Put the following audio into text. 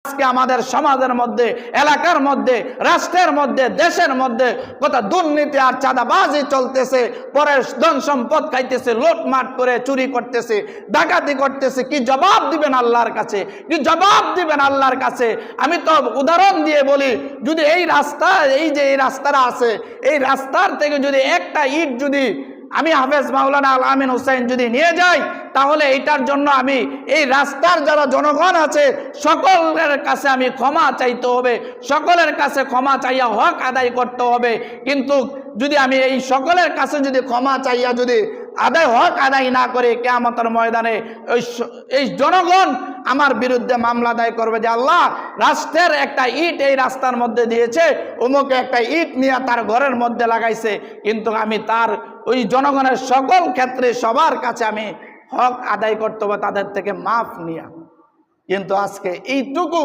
আজকে আমাদের সমাজের মধ্যে, এলাকার মধ্যে, রাষ্ট্রের মধ্যে, দেশের মধ্যে কত দুর্নীতি আর চাঁদাবাজি চলতেছে, পরের ধন সম্পদ খাইতেছে, লুটমাট করে চুরি করতেছে, ডাকাতি করতেছে। কি জবাব দিবেন আল্লাহর কাছে? কি জবাব দিবেন আল্লাহর কাছে? আমি তো উদাহরণ দিয়ে বলি, যদি এই রাস্তা, এই যে এই রাস্তাটা আছে, এই রাস্তার থেকে যদি একটা ইট যদি আমি হাফেজ মাওলানা আল আমিন হুসাইন যদি নিয়ে যাই, তাহলে এটার জন্য আমি এই রাস্তার যারা জনগণ আছে সকলের কাছে আমি ক্ষমা চাইতে হবে, সকলের কাছে ক্ষমা চাইয়া হক আদায় করতে হবে। কিন্তু যদি আমি এই সকলের কাছে যদি ক্ষমা চাইয়া যদি হক আদায় না করে, কিয়ামতের ময়দানে এই জনগণ আমার বিরুদ্ধে মামলা দায় করবে যে আল্লাহ, রাষ্ট্রের একটা ইট এই রাস্তার মধ্যে দিয়েছে, অমুকে একটা ইট নিয়ে তার ঘরের মধ্যে লাগাইছে, কিন্তু আমি তার ওই জনগণের সকল ক্ষেত্রে সবার কাছে আমি হক আদায় করতে হবে তাদের থেকে মাফ নিয়া। কিন্তু আজকে এইটুকু